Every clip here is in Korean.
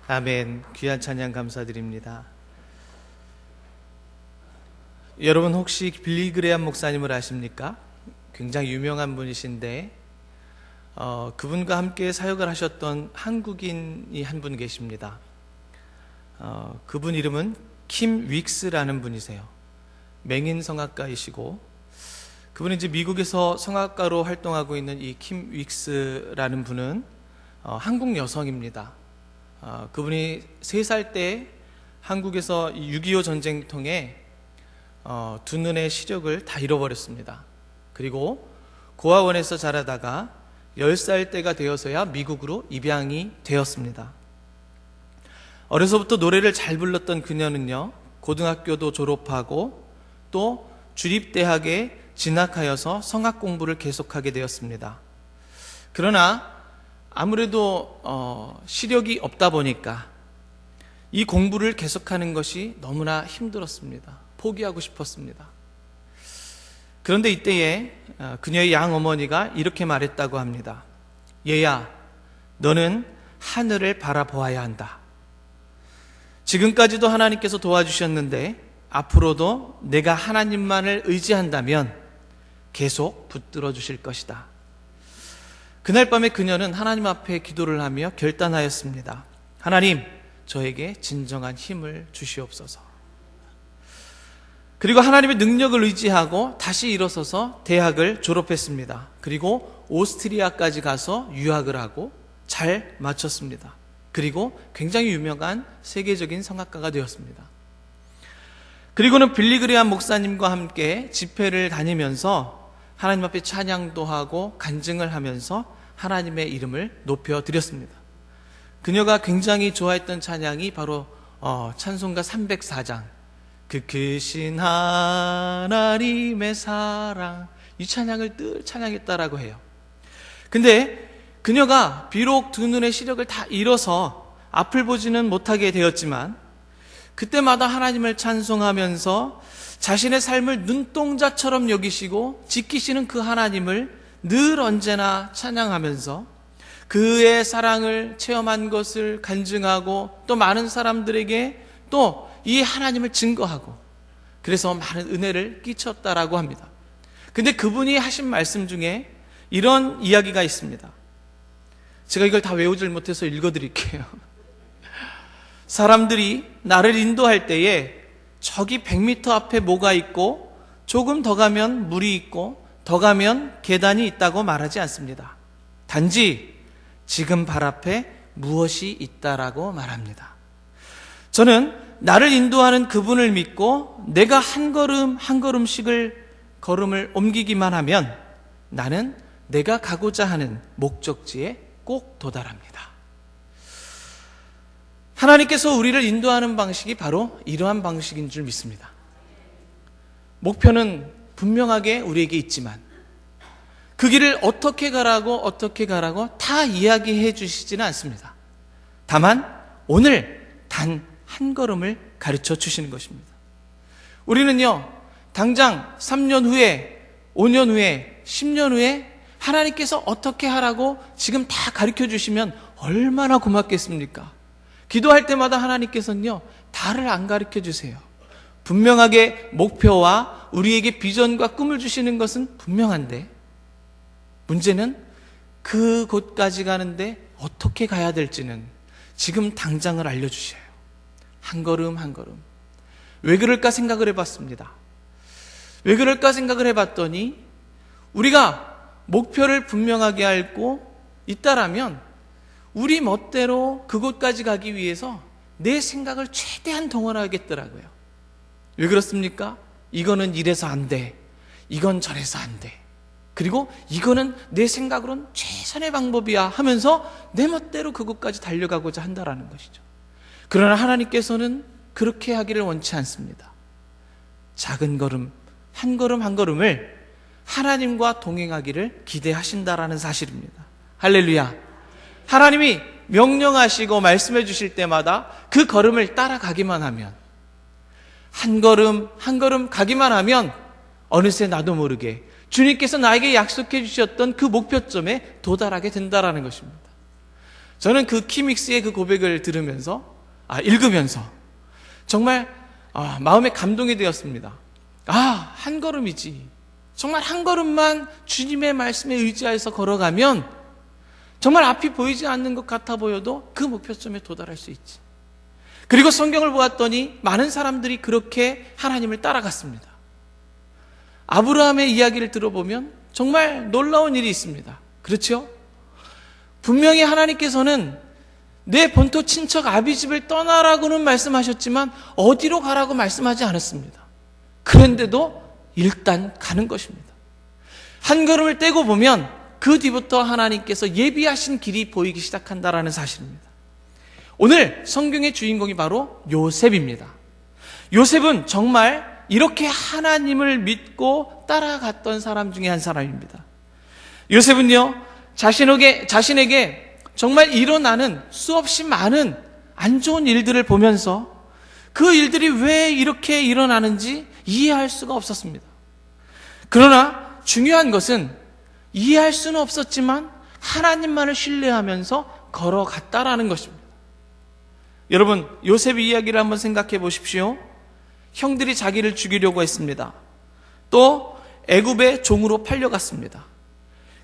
아멘. 귀한 찬양 감사드립니다. 여러분 혹시 빌리 그레암 목사님을 아십니까? 굉장히 유명한 분이신데 그분과 함께 사역을 하셨던 한국인이 한 분 계십니다. 그분 이름은 킴 윅스라는 분이세요. 맹인 성악가이시고 그분이 이제 미국에서 성악가로 활동하고 있는 이 킴 윅스라는 분은 한국 여성입니다. 그분이 3살 때 한국에서 6.25 전쟁통에 두 눈의 시력을 다 잃어버렸습니다. 그리고 고아원에서 자라다가 10살 때가 되어서야 미국으로 입양이 되었습니다. 어려서부터 노래를 잘 불렀던 그녀는요, 고등학교도 졸업하고 또 주립대학에 진학하여서 성악 공부를 계속하게 되었습니다. 그러나 아무래도 시력이 없다 보니까 이 공부를 계속하는 것이 너무나 힘들었습니다. 포기하고 싶었습니다. 그런데 이때에 그녀의 양어머니가 이렇게 말했다고 합니다. 얘야, 너는 하늘을 바라보아야 한다. 지금까지도 하나님께서 도와주셨는데 앞으로도 내가 하나님만을 의지한다면 계속 붙들어 주실 것이다. 그날 밤에 그녀는 하나님 앞에 기도를 하며 결단하였습니다. 하나님, 저에게 진정한 힘을 주시옵소서. 그리고 하나님의 능력을 의지하고 다시 일어서서 대학을 졸업했습니다. 그리고 오스트리아까지 가서 유학을 하고 잘 마쳤습니다. 그리고 굉장히 유명한 세계적인 성악가가 되었습니다. 그리고는 빌리 그레암 목사님과 함께 집회를 다니면서 하나님 앞에 찬양도 하고 간증을 하면서 하나님의 이름을 높여드렸습니다. 그녀가 굉장히 좋아했던 찬양이 바로 찬송가 304장, 그 크신 하나님의 사랑, 이 찬양을 늘 찬양했다라고 해요. 근데 그녀가 비록 두 눈의 시력을 다 잃어서 앞을 보지는 못하게 되었지만 그때마다 하나님을 찬송하면서 자신의 삶을 눈동자처럼 여기시고 지키시는 그 하나님을 늘 언제나 찬양하면서 그의 사랑을 체험한 것을 간증하고 또 많은 사람들에게 또 이 하나님을 증거하고 그래서 많은 은혜를 끼쳤다라고 합니다. 근데 그분이 하신 말씀 중에 이런 이야기가 있습니다. 제가 이걸 다 외우질 못해서 읽어드릴게요. 사람들이 나를 인도할 때에 저기 100m 앞에 뭐가 있고 조금 더 가면 물이 있고 더 가면 계단이 있다고 말하지 않습니다. 단지 지금 발 앞에 무엇이 있다라고 말합니다. 저는 나를 인도하는 그분을 믿고 내가 한 걸음 한 걸음씩을 걸음을 옮기기만 하면 나는 내가 가고자 하는 목적지에 꼭 도달합니다. 하나님께서 우리를 인도하는 방식이 바로 이러한 방식인 줄 믿습니다. 목표는 분명하게 우리에게 있지만 그 길을 어떻게 가라고 다 이야기해 주시지는 않습니다. 다만 오늘 단 한 걸음을 가르쳐 주시는 것입니다. 우리는요, 당장 3년 후에, 5년 후에, 10년 후에 하나님께서 어떻게 하라고 지금 다 가르쳐 주시면 얼마나 고맙겠습니까? 기도할 때마다 하나님께서는요, 다를 안 가르쳐 주세요. 분명하게 목표와 우리에게 비전과 꿈을 주시는 것은 분명한데 문제는 그곳까지 가는데 어떻게 가야 될지는 지금 당장을 알려주셔요. 한 걸음 한 걸음. 왜 그럴까 생각을 해봤습니다. 왜 그럴까 생각을 해봤더니 우리가 목표를 분명하게 알고 있다라면 우리 멋대로 그곳까지 가기 위해서 내 생각을 최대한 동원하겠더라고요. 왜 그렇습니까? 이거는 이래서 안 돼. 이건 저래서 안 돼. 그리고 이거는 내 생각으로는 최선의 방법이야 하면서 내 멋대로 그곳까지 달려가고자 한다라는 것이죠. 그러나 하나님께서는 그렇게 하기를 원치 않습니다. 작은 걸음 한 걸음을 하나님과 동행하기를 기대하신다라는 사실입니다. 할렐루야. 하나님이 명령하시고 말씀해 주실 때마다 그 걸음을 따라가기만 하면 한 걸음 한 걸음 가기만 하면 어느새 나도 모르게 주님께서 나에게 약속해 주셨던 그 목표점에 도달하게 된다라는 것입니다. 저는 그 키믹스의 그 고백을 읽으면서 정말 마음에 감동이 되었습니다. 한 걸음이지. 정말 한 걸음만 주님의 말씀에 의지하여서 걸어가면 정말 앞이 보이지 않는 것 같아 보여도 그 목표점에 도달할 수 있지. 그리고 성경을 보았더니 많은 사람들이 그렇게 하나님을 따라갔습니다. 아브라함의 이야기를 들어보면 정말 놀라운 일이 있습니다. 그렇죠? 분명히 하나님께서는 내 본토 친척 아비집을 떠나라고는 말씀하셨지만 어디로 가라고 말씀하지 않았습니다. 그런데도 일단 가는 것입니다. 한 걸음을 떼고 보면 그 뒤부터 하나님께서 예비하신 길이 보이기 시작한다라는 사실입니다. 오늘 성경의 주인공이 바로 요셉입니다. 요셉은 정말 이렇게 하나님을 믿고 따라갔던 사람 중에 한 사람입니다. 요셉은요, 자신에게 정말 일어나는 수없이 많은 안 좋은 일들을 보면서 그 일들이 왜 이렇게 일어나는지 이해할 수가 없었습니다. 그러나 중요한 것은 이해할 수는 없었지만 하나님만을 신뢰하면서 걸어갔다라는 것입니다. 여러분, 요셉의 이야기를 한번 생각해 보십시오. 형들이 자기를 죽이려고 했습니다. 또 애굽의 종으로 팔려갔습니다.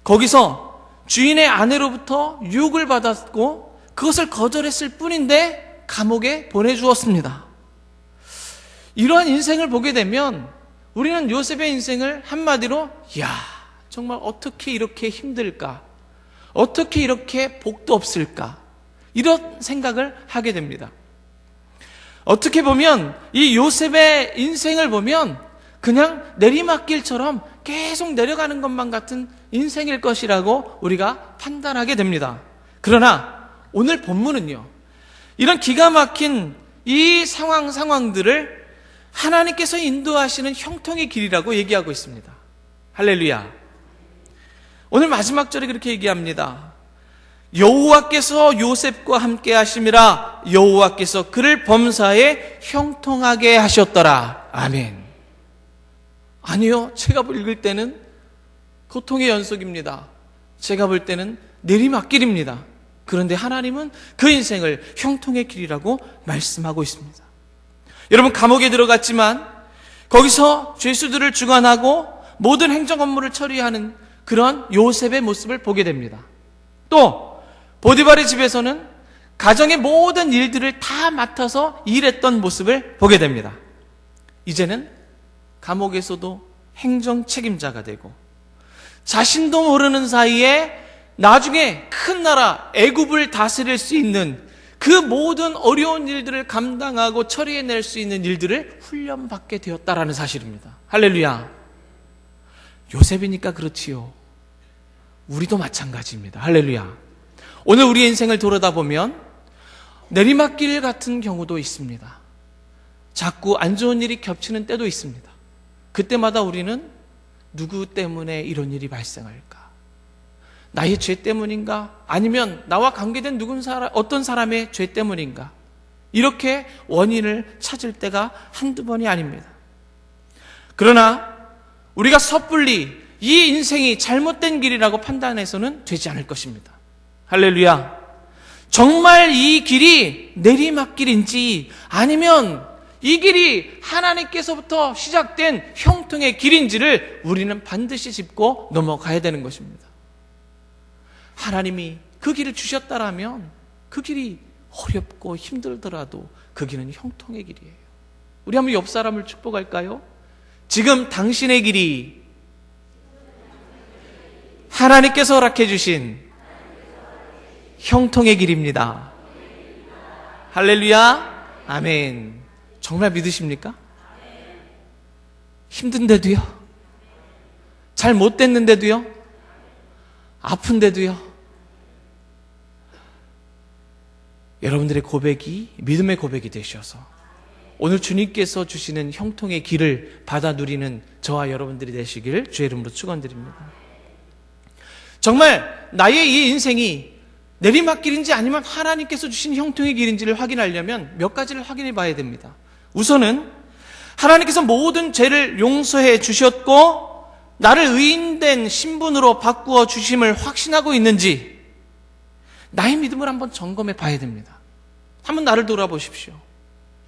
거기서 주인의 아내로부터 유혹을 받았고 그것을 거절했을 뿐인데 감옥에 보내주었습니다. 이러한 인생을 보게 되면 우리는 요셉의 인생을 한마디로 정말 어떻게 이렇게 힘들까? 어떻게 이렇게 복도 없을까? 이런 생각을 하게 됩니다. 어떻게 보면 이 요셉의 인생을 보면 그냥 내리막길처럼 계속 내려가는 것만 같은 인생일 것이라고 우리가 판단하게 됩니다. 그러나 오늘 본문은요, 이런 기가 막힌 이 상황들을 하나님께서 인도하시는 형통의 길이라고 얘기하고 있습니다. 할렐루야. 오늘 마지막 절에 그렇게 얘기합니다. 여호와께서 요셉과 함께 하심이라 여호와께서 그를 범사에 형통하게 하셨더라. 아멘. 아니요, 제가 읽을 때는 고통의 연속입니다. 제가 볼 때는 내리막길입니다. 그런데 하나님은 그 인생을 형통의 길이라고 말씀하고 있습니다. 여러분, 감옥에 들어갔지만 거기서 죄수들을 주관하고 모든 행정 업무를 처리하는 그런 요셉의 모습을 보게 됩니다. 또 보디발의 집에서는 가정의 모든 일들을 다 맡아서 일했던 모습을 보게 됩니다. 이제는 감옥에서도 행정 책임자가 되고 자신도 모르는 사이에 나중에 큰 나라 애굽을 다스릴 수 있는 그 모든 어려운 일들을 감당하고 처리해낼 수 있는 일들을 훈련받게 되었다라는 사실입니다. 할렐루야. 요셉이니까 그렇지요. 우리도 마찬가지입니다. 할렐루야. 오늘 우리의 인생을 돌아다보면 내리막길 같은 경우도 있습니다. 자꾸 안 좋은 일이 겹치는 때도 있습니다. 그때마다 우리는 누구 때문에 이런 일이 발생할까? 나의 죄 때문인가? 아니면 나와 관계된 어떤 사람의 죄 때문인가? 이렇게 원인을 찾을 때가 한두 번이 아닙니다. 그러나 우리가 섣불리 이 인생이 잘못된 길이라고 판단해서는 되지 않을 것입니다. 할렐루야. 정말 이 길이 내리막길인지 아니면 이 길이 하나님께서부터 시작된 형통의 길인지를 우리는 반드시 짚고 넘어가야 되는 것입니다. 하나님이 그 길을 주셨다라면 그 길이 어렵고 힘들더라도 그 길은 형통의 길이에요. 우리 한번 옆 사람을 축복할까요? 지금 당신의 길이 하나님께서 허락해 주신 형통의 길입니다. 할렐루야. 아멘. 정말 믿으십니까? 힘든데도요? 잘 못 됐는데도요? 아픈데도요? 여러분들의 고백이 믿음의 고백이 되셔서 오늘 주님께서 주시는 형통의 길을 받아 누리는 저와 여러분들이 되시길 주의 이름으로 축원드립니다. 정말 나의 이 인생이 내리막길인지 아니면 하나님께서 주신 형통의 길인지를 확인하려면 몇 가지를 확인해 봐야 됩니다. 우선은 하나님께서 모든 죄를 용서해 주셨고 나를 의인된 신분으로 바꾸어 주심을 확신하고 있는지, 나의 믿음을 한번 점검해 봐야 됩니다. 한번 나를 돌아보십시오.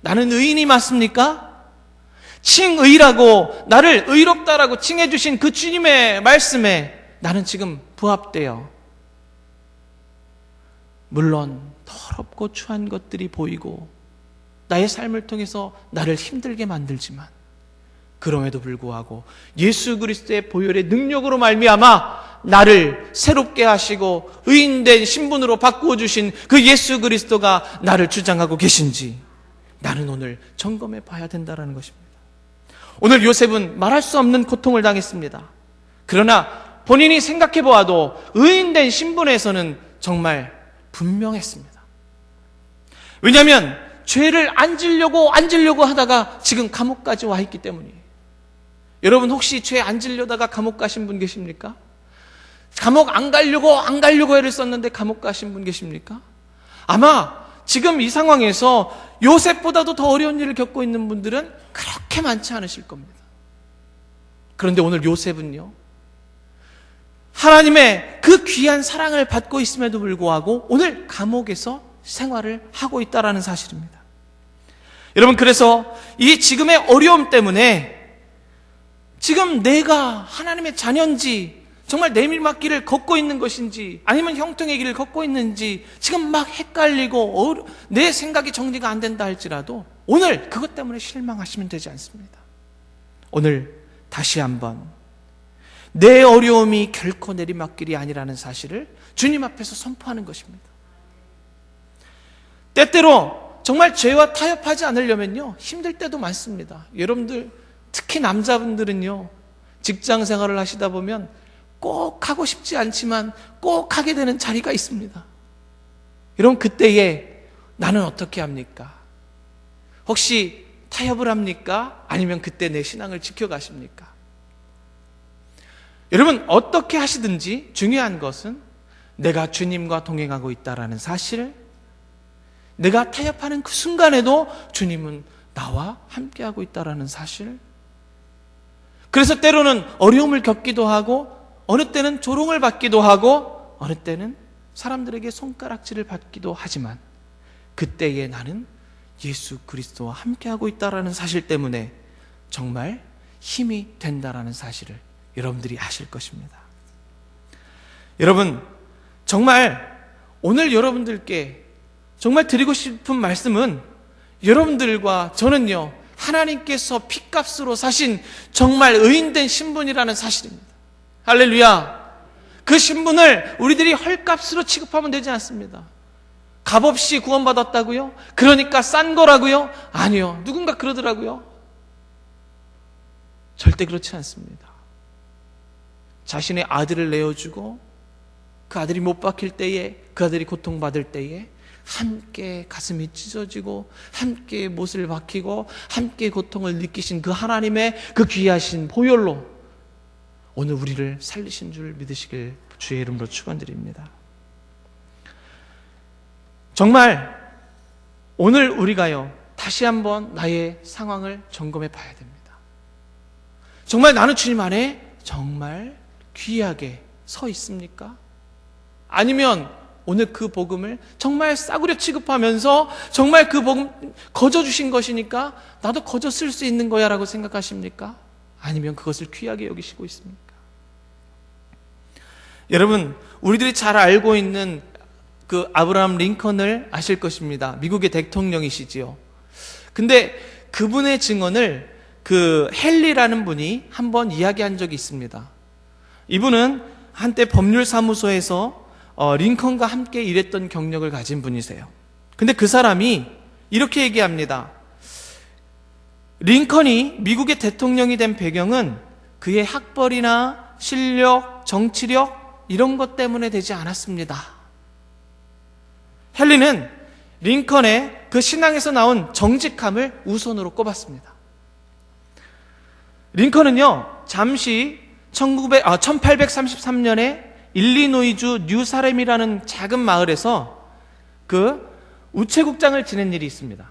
나는 의인이 맞습니까? 칭의라고 나를 의롭다라고 칭해 주신 그 주님의 말씀에 나는 지금 부합되어 물론 더럽고 추한 것들이 보이고 나의 삶을 통해서 나를 힘들게 만들지만 그럼에도 불구하고 예수 그리스도의 보혈의 능력으로 말미암아 나를 새롭게 하시고 의인된 신분으로 바꾸어 주신 그 예수 그리스도가 나를 주장하고 계신지 나는 오늘 점검해 봐야 된다는 것입니다. 오늘 요셉은 말할 수 없는 고통을 당했습니다. 그러나 본인이 생각해 보아도 의인된 신분에서는 정말 분명했습니다. 왜냐하면 죄를 안 지려고 하다가 지금 감옥까지 와 있기 때문이에요. 여러분 혹시 죄 안 지려다가 감옥 가신 분 계십니까? 감옥 안 가려고 애를 썼는데 감옥 가신 분 계십니까? 아마 지금 이 상황에서 요셉보다도 더 어려운 일을 겪고 있는 분들은 그렇게 많지 않으실 겁니다. 그런데 오늘 요셉은요, 하나님의 그 귀한 사랑을 받고 있음에도 불구하고 오늘 감옥에서 생활을 하고 있다는 사실입니다. 여러분, 그래서 이 지금의 어려움 때문에 지금 내가 하나님의 자녀인지 정말 내밀맞기를 걷고 있는 것인지 아니면 형통의 길을 걷고 있는지 지금 막 헷갈리고 내 생각이 정리가 안 된다 할지라도 오늘 그것 때문에 실망하시면 되지 않습니다. 오늘 다시 한번 내 어려움이 결코 내리막길이 아니라는 사실을 주님 앞에서 선포하는 것입니다. 때때로 정말 죄와 타협하지 않으려면요 힘들 때도 많습니다. 여러분들 특히 남자분들은요 직장 생활을 하시다 보면 꼭 하고 싶지 않지만 꼭 하게 되는 자리가 있습니다. 여러분 그때에 나는 어떻게 합니까? 혹시 타협을 합니까? 아니면 그때 내 신앙을 지켜가십니까? 여러분 어떻게 하시든지 중요한 것은 내가 주님과 동행하고 있다는 사실, 내가 타협하는 그 순간에도 주님은 나와 함께하고 있다는 사실. 그래서 때로는 어려움을 겪기도 하고 어느 때는 조롱을 받기도 하고 어느 때는 사람들에게 손가락질을 받기도 하지만 그때에 나는 예수 그리스도와 함께하고 있다는 사실 때문에 정말 힘이 된다는 사실을 여러분들이 아실 것입니다. 여러분 정말 오늘 여러분들께 정말 드리고 싶은 말씀은 여러분들과 저는요 하나님께서 핏값으로 사신 정말 의인된 신분이라는 사실입니다. 할렐루야. 그 신분을 우리들이 헐값으로 취급하면 되지 않습니다. 값없이 구원받았다고요? 그러니까 싼 거라고요? 아니요. 누군가 그러더라고요. 절대 그렇지 않습니다. 자신의 아들을 내어주고 그 아들이 못 박힐 때에, 그 아들이 고통받을 때에 함께 가슴이 찢어지고 함께 못을 박히고 함께 고통을 느끼신 그 하나님의 그 귀하신 보혈로 오늘 우리를 살리신 줄 믿으시길 주의 이름으로 축원드립니다. 정말 오늘 우리가요 다시 한번 나의 상황을 점검해 봐야 됩니다. 정말 나는 주님 안에 정말 귀하게 서 있습니까? 아니면 오늘 그 복음을 정말 싸구려 취급하면서 정말 그 복음 거저 주신 것이니까 나도 거저 쓸 수 있는 거야 라고 생각하십니까? 아니면 그것을 귀하게 여기시고 있습니까? 여러분 우리들이 잘 알고 있는 그 아브라함 링컨을 아실 것입니다. 미국의 대통령이시지요. 근데 그분의 증언을 그 헨리라는 분이 한번 이야기한 적이 있습니다. 이분은 한때 법률사무소에서 링컨과 함께 일했던 경력을 가진 분이세요. 근데 그 사람이 이렇게 얘기합니다. 링컨이 미국의 대통령이 된 배경은 그의 학벌이나 실력, 정치력 이런 것 때문에 되지 않았습니다. 헨리는 링컨의 그 신앙에서 나온 정직함을 우선으로 꼽았습니다. 링컨은요 잠시 1833년에 일리노이주 뉴사렘이라는 작은 마을에서 그 우체국장을 지낸 일이 있습니다.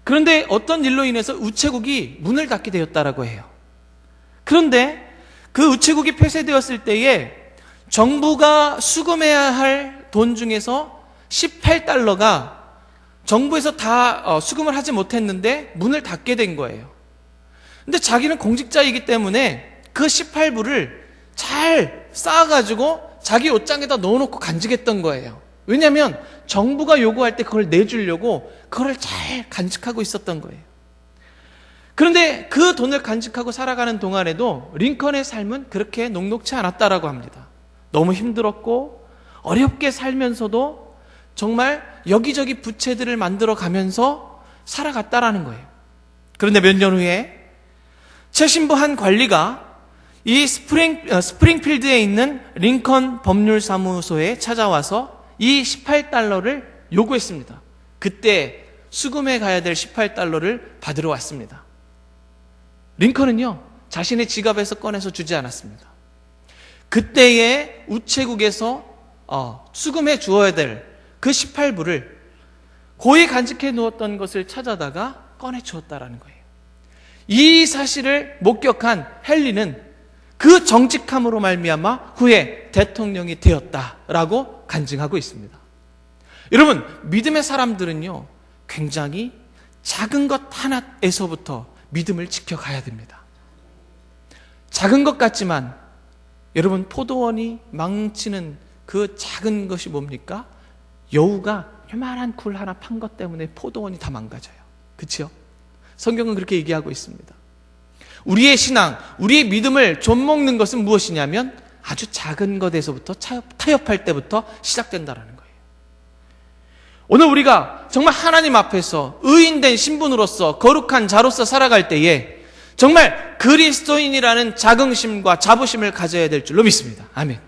그런데 어떤 일로 인해서 우체국이 문을 닫게 되었다라고 해요. 그런데 그 우체국이 폐쇄되었을 때에 정부가 수금해야 할 돈 중에서 18달러가 정부에서 다 수금을 하지 못했는데 문을 닫게 된 거예요. 근데 자기는 공직자이기 때문에 그 18불을 잘 쌓아가지고 자기 옷장에다 넣어놓고 간직했던 거예요. 왜냐하면 정부가 요구할 때 그걸 내주려고 그걸 잘 간직하고 있었던 거예요. 그런데 그 돈을 간직하고 살아가는 동안에도 링컨의 삶은 그렇게 녹록치 않았다라고 합니다. 너무 힘들었고 어렵게 살면서도 정말 여기저기 부채들을 만들어 가면서 살아갔다라는 거예요. 그런데 몇 년 후에 최신부 한 관리가 이 스프링필드에 있는 링컨 법률사무소에 찾아와서 이 18달러를 요구했습니다. 그때 수금에 가야 될 18달러를 받으러 왔습니다. 링컨은요, 자신의 지갑에서 꺼내서 주지 않았습니다. 그때의 우체국에서 수금해 주어야 될 그 18불을 고이 간직해 놓았던 것을 찾아다가 꺼내 주었다라는 거예요. 이 사실을 목격한 헨리는 그 정직함으로 말미암아 후에 대통령이 되었다라고 간증하고 있습니다. 여러분, 믿음의 사람들은요, 굉장히 작은 것 하나에서부터 믿음을 지켜가야 됩니다. 작은 것 같지만 여러분, 포도원이 망치는 그 작은 것이 뭡니까? 여우가 요만한 굴 하나 판 것 때문에 포도원이 다 망가져요. 그렇죠? 성경은 그렇게 얘기하고 있습니다. 우리의 신앙, 우리의 믿음을 좀먹는 것은 무엇이냐면 아주 작은 것에서부터 타협할 때부터 시작된다라는 거예요. 오늘 우리가 정말 하나님 앞에서 의인된 신분으로서 거룩한 자로서 살아갈 때에 정말 그리스도인이라는 자긍심과 자부심을 가져야 될 줄로 믿습니다. 아멘.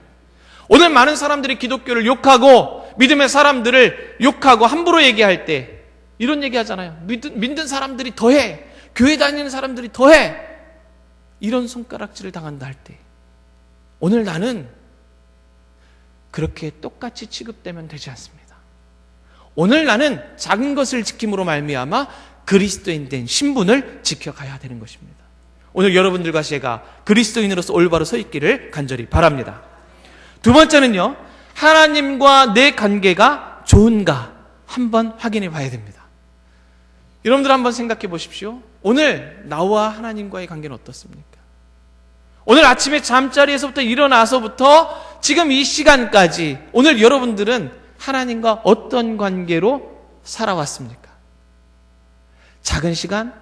오늘 많은 사람들이 기독교를 욕하고 믿음의 사람들을 욕하고 함부로 얘기할 때 이런 얘기 하잖아요. 믿는 사람들이 더해, 교회 다니는 사람들이 더해, 이런 손가락질을 당한다 할 때 오늘 나는 그렇게 똑같이 취급되면 되지 않습니다. 오늘 나는 작은 것을 지킴으로 말미암아 그리스도인 된 신분을 지켜가야 되는 것입니다. 오늘 여러분들과 제가 그리스도인으로서 올바로 서 있기를 간절히 바랍니다. 두 번째는요, 하나님과 내 관계가 좋은가 한번 확인해 봐야 됩니다. 여러분들 한번 생각해 보십시오. 오늘 나와 하나님과의 관계는 어떻습니까? 오늘 아침에 잠자리에서부터 일어나서부터 지금 이 시간까지 오늘 여러분들은 하나님과 어떤 관계로 살아왔습니까? 작은 시간?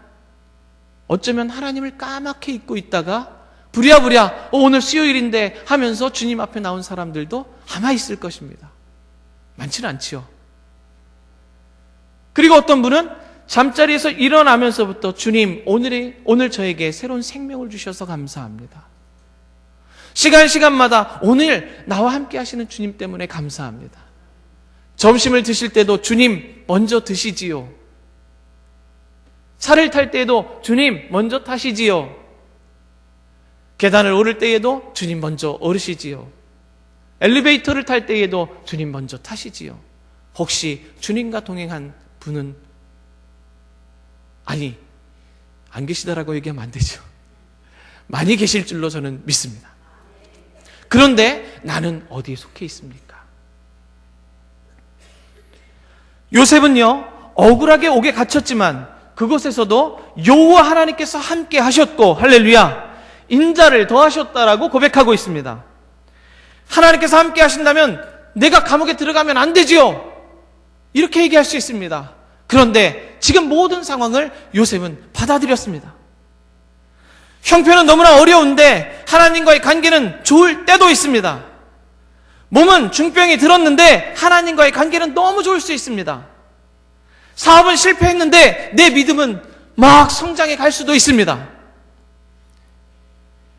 어쩌면 하나님을 까맣게 잊고 있다가 부랴부랴 오늘 수요일인데 하면서 주님 앞에 나온 사람들도 아마 있을 것입니다. 많지는 않지요. 그리고 어떤 분은 잠자리에서 일어나면서부터 주님, 오늘 저에게 새로운 생명을 주셔서 감사합니다. 시간마다 오늘 나와 함께 하시는 주님 때문에 감사합니다. 점심을 드실 때도 주님 먼저 드시지요. 차를 탈 때에도 주님 먼저 타시지요. 계단을 오를 때에도 주님 먼저 오르시지요. 엘리베이터를 탈 때에도 주님 먼저 타시지요. 혹시 주님과 동행한 분은 안 계시다라고 얘기하면 안 되죠. 많이 계실 줄로 저는 믿습니다. 그런데 나는 어디에 속해 있습니까? 요셉은요, 억울하게 옥에 갇혔지만 그곳에서도 여호와 하나님께서 함께 하셨고, 할렐루야, 인자를 더하셨다라고 고백하고 있습니다. 하나님께서 함께 하신다면 내가 감옥에 들어가면 안 되지요, 이렇게 얘기할 수 있습니다. 그런데 지금 모든 상황을 요셉은 받아들였습니다. 형편은 너무나 어려운데 하나님과의 관계는 좋을 때도 있습니다. 몸은 중병이 들었는데 하나님과의 관계는 너무 좋을 수 있습니다. 사업은 실패했는데 내 믿음은 막 성장해 갈 수도 있습니다.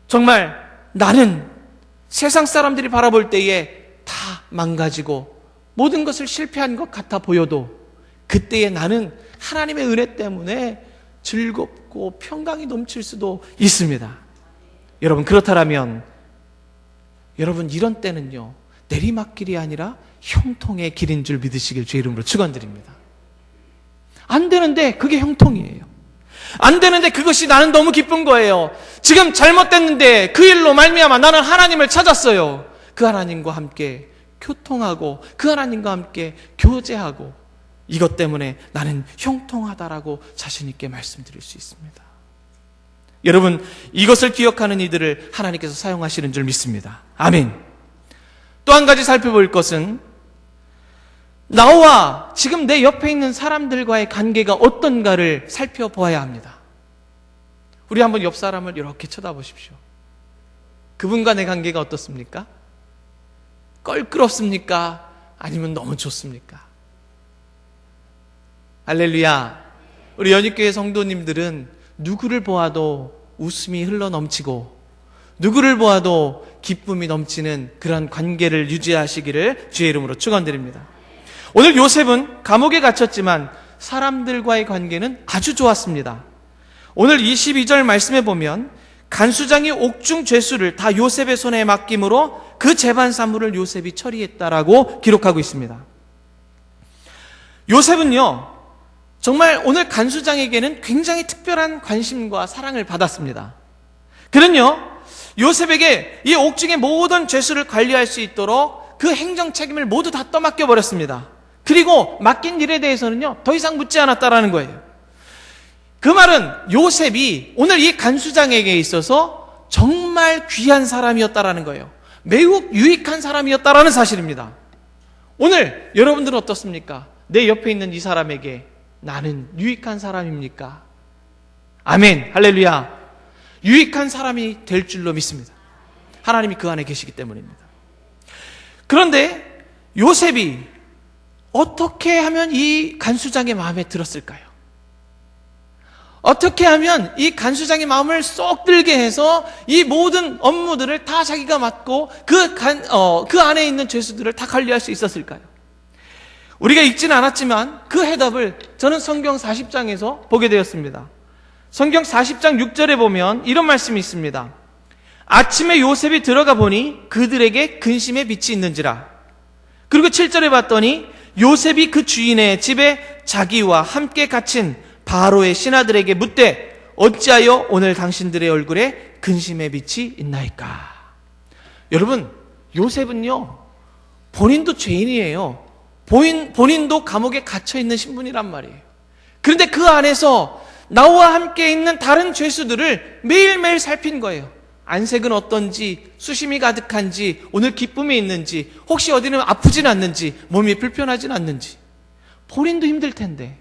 정말 나는 세상 사람들이 바라볼 때에 다 망가지고 모든 것을 실패한 것 같아 보여도 그때에 나는 하나님의 은혜 때문에 즐겁고 평강이 넘칠 수도 있습니다. 여러분, 그렇다면 여러분, 이런 때는요, 내리막길이 아니라 형통의 길인 줄 믿으시길 주의 이름으로 축원드립니다. 안 되는데 그게 형통이에요. 안 되는데 그것이 나는 너무 기쁜 거예요. 지금 잘못됐는데 그 일로 말미암아 나는 하나님을 찾았어요. 그 하나님과 함께 교통하고 그 하나님과 함께 교제하고 이것 때문에 나는 형통하다라고 자신 있게 말씀드릴 수 있습니다. 여러분, 이것을 기억하는 이들을 하나님께서 사용하시는 줄 믿습니다. 아멘. 또 한 가지 살펴볼 것은 나와 지금 내 옆에 있는 사람들과의 관계가 어떤가를 살펴보아야 합니다. 우리 한번 옆 사람을 이렇게 쳐다보십시오. 그분과 내 관계가 어떻습니까? 껄끄럽습니까? 아니면 너무 좋습니까? 할렐루야. 우리 연희교회 성도님들은 누구를 보아도 웃음이 흘러넘치고 누구를 보아도 기쁨이 넘치는 그런 관계를 유지하시기를 주의 이름으로 축원드립니다. 오늘 요셉은 감옥에 갇혔지만 사람들과의 관계는 아주 좋았습니다. 오늘 22절 말씀에 보면 간수장이 옥중 죄수를 다 요셉의 손에 맡김으로 그 재반 사물을 요셉이 처리했다라고 기록하고 있습니다. 요셉은요, 정말 오늘 간수장에게는 굉장히 특별한 관심과 사랑을 받았습니다. 그는요, 요셉에게 이 옥중의 모든 죄수를 관리할 수 있도록 그 행정 책임을 모두 다 떠맡겨 버렸습니다. 그리고 맡긴 일에 대해서는요, 더 이상 묻지 않았다라는 거예요. 그 말은 요셉이 오늘 이 간수장에게 있어서 정말 귀한 사람이었다라는 거예요. 매우 유익한 사람이었다라는 사실입니다. 오늘 여러분들은 어떻습니까? 내 옆에 있는 이 사람에게 나는 유익한 사람입니까? 아멘, 할렐루야. 유익한 사람이 될 줄로 믿습니다. 하나님이 그 안에 계시기 때문입니다. 그런데 요셉이 어떻게 하면 이 간수장의 마음에 들었을까요? 어떻게 하면 이 간수장의 마음을 쏙 들게 해서 이 모든 업무들을 다 자기가 맡고 그 안에 있는 죄수들을 다 관리할 수 있었을까요? 우리가 읽지는 않았지만 그 해답을 저는 성경 40장에서 보게 되었습니다. 성경 40장 6절에 보면 이런 말씀이 있습니다. 아침에 요셉이 들어가 보니 그들에게 근심의 빛이 있는지라. 그리고 7절에 봤더니 요셉이 그 주인의 집에 자기와 함께 갇힌 바로의 신하들에게 묻되 어찌하여 오늘 당신들의 얼굴에 근심의 빛이 있나이까. 여러분, 요셉은요, 본인도 죄인이에요. 본인도 감옥에 갇혀있는 신분이란 말이에요. 그런데 그 안에서 나와 함께 있는 다른 죄수들을 매일매일 살핀 거예요. 안색은 어떤지, 수심이 가득한지, 오늘 기쁨이 있는지, 혹시 어디는 아프진 않는지, 몸이 불편하진 않는지. 본인도 힘들 텐데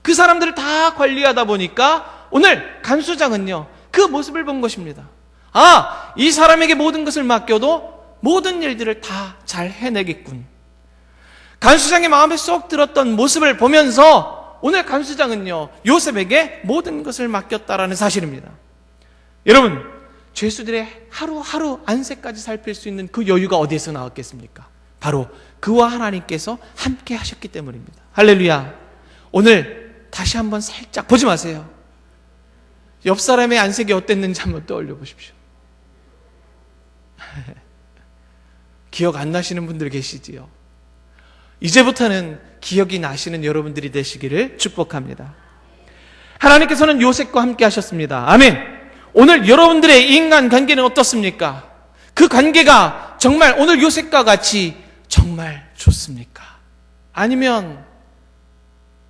그 사람들을 다 관리하다 보니까 오늘 간수장은요, 그 모습을 본 것입니다. 아, 이 사람에게 모든 것을 맡겨도 모든 일들을 다 잘 해내겠군. 간수장의 마음에 쏙 들었던 모습을 보면서 오늘 간수장은요, 요셉에게 모든 것을 맡겼다라는 사실입니다. 여러분, 죄수들의 하루하루 안색까지 살필 수 있는 그 여유가 어디에서 나왔겠습니까? 바로 그와 하나님께서 함께 하셨기 때문입니다. 할렐루야. 오늘 다시 한번 살짝 보지 마세요. 옆 사람의 안색이 어땠는지 한번 떠올려 보십시오. 기억 안 나시는 분들 계시지요? 이제부터는 기억이 나시는 여러분들이 되시기를 축복합니다. 하나님께서는 요셉과 함께 하셨습니다. 아멘. 오늘 여러분들의 인간 관계는 어떻습니까? 그 관계가 정말 오늘 요셉과 같이 정말 좋습니까? 아니면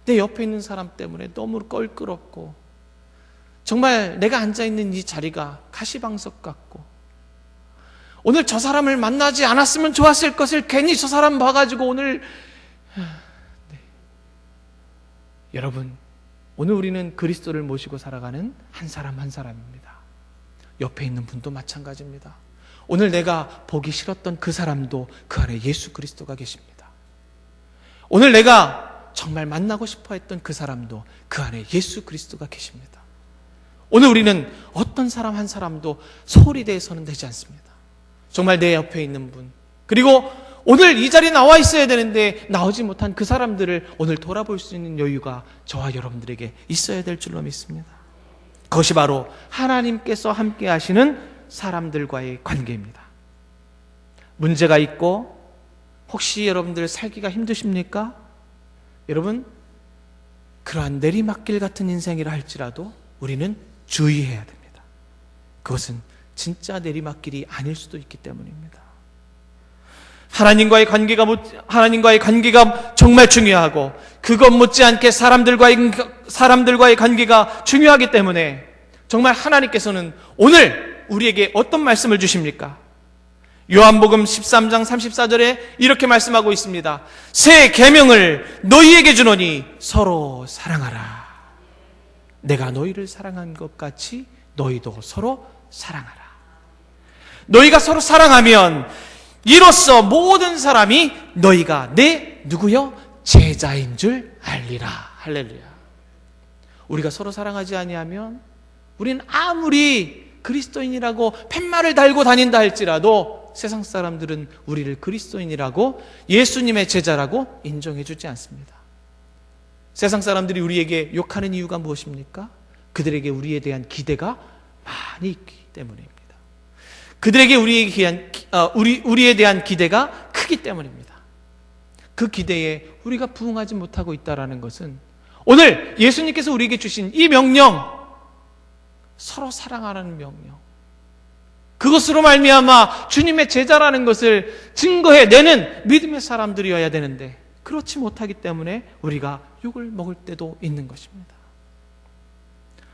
내 옆에 있는 사람 때문에 너무 껄끄럽고 정말 내가 앉아있는 이 자리가 가시방석 같고 오늘 저 사람을 만나지 않았으면 좋았을 것을 괜히 저 사람 봐가지고 오늘 네. 여러분, 오늘 우리는 그리스도를 모시고 살아가는 한 사람 한 사람입니다. 옆에 있는 분도 마찬가지입니다. 오늘 내가 보기 싫었던 그 사람도 그 안에 예수 그리스도가 계십니다. 오늘 내가 정말 만나고 싶어 했던 그 사람도 그 안에 예수 그리스도가 계십니다. 오늘 우리는 어떤 사람 한 사람도 소홀히 대해서는 되지 않습니다. 정말 내 옆에 있는 분, 그리고 오늘 이 자리에 나와 있어야 되는데 나오지 못한 그 사람들을 오늘 돌아볼 수 있는 여유가 저와 여러분들에게 있어야 될 줄로 믿습니다. 그것이 바로 하나님께서 함께 하시는 사람들과의 관계입니다. 문제가 있고 혹시 여러분들 살기가 힘드십니까? 여러분, 그러한 내리막길 같은 인생이라 할지라도 우리는 주의해야 됩니다. 그것은 진짜 내리막길이 아닐 수도 있기 때문입니다. 하나님과의 관계가 정말 중요하고, 그것 못지않게 사람들과의 관계가 중요하기 때문에 정말 하나님께서는 오늘 우리에게 어떤 말씀을 주십니까? 요한복음 13장 34절에 이렇게 말씀하고 있습니다. 새 계명을 너희에게 주노니 서로 사랑하라. 내가 너희를 사랑한 것 같이 너희도 서로 사랑하라. 너희가 서로 사랑하면 이로써 모든 사람이 너희가 내 누구요? 제자인 줄 알리라. 할렐루야. 우리가 서로 사랑하지 아니하면 우리는 아무리 그리스도인이라고 팻말을 달고 다닌다 할지라도 세상 사람들은 우리를 그리스도인이라고, 예수님의 제자라고 인정해 주지 않습니다. 세상 사람들이 우리에게 욕하는 이유가 무엇입니까? 그들에게 우리에 대한 기대가 많이 있기 때문입니다. 그들에게 우리에 대한 기대가 크기 때문입니다. 그 기대에 우리가 부응하지 못하고 있다는 것은 오늘 예수님께서 우리에게 주신 이 명령, 서로 사랑하라는 명령, 그것으로 말미암아 주님의 제자라는 것을 증거해내는 믿음의 사람들이어야 되는데 그렇지 못하기 때문에 우리가 욕을 먹을 때도 있는 것입니다.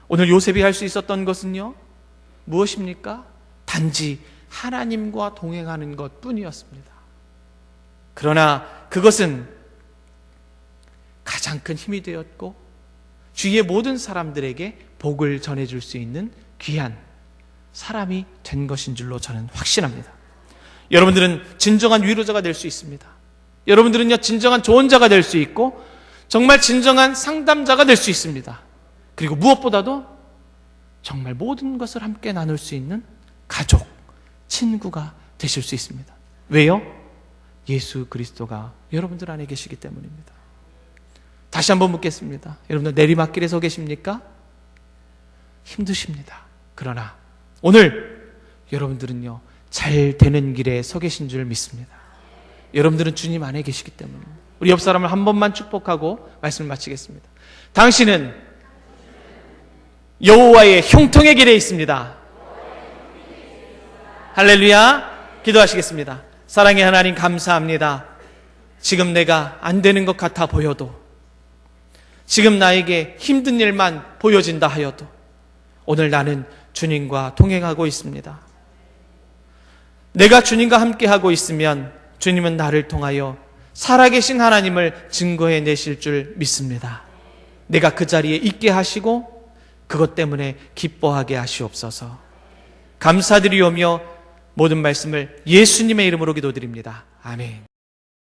오늘 요셉이 할 수 있었던 것은요, 무엇입니까? 단지 하나님과 동행하는 것 뿐이었습니다. 그러나 그것은 가장 큰 힘이 되었고 주위의 모든 사람들에게 복을 전해줄 수 있는 귀한 사람이 된 것인 줄로 저는 확신합니다. 여러분들은 진정한 위로자가 될 수 있습니다. 여러분들은요, 진정한 조언자가 될 수 있고 정말 진정한 상담자가 될 수 있습니다. 그리고 무엇보다도 정말 모든 것을 함께 나눌 수 있는 가족, 친구가 되실 수 있습니다. 왜요? 예수 그리스도가 여러분들 안에 계시기 때문입니다. 다시 한번 묻겠습니다. 여러분들 내리막길에 서 계십니까? 힘드십니다. 그러나 오늘 여러분들은요, 잘 되는 길에 서 계신 줄 믿습니다. 여러분들은 주님 안에 계시기 때문입니다. 우리 옆 사람을 한 번만 축복하고 말씀을 마치겠습니다. 당신은 여호와의 형통의 길에 있습니다. 할렐루야. 기도하시겠습니다. 사랑의 하나님, 감사합니다. 지금 내가 안 되는 것 같아 보여도, 지금 나에게 힘든 일만 보여진다 하여도 오늘 나는 주님과 동행하고 있습니다. 내가 주님과 함께하고 있으면 주님은 나를 통하여 살아계신 하나님을 증거해 내실 줄 믿습니다. 내가 그 자리에 있게 하시고 그것 때문에 기뻐하게 하시옵소서. 감사드리오며 모든 말씀을 예수님의 이름으로 기도드립니다. 아멘.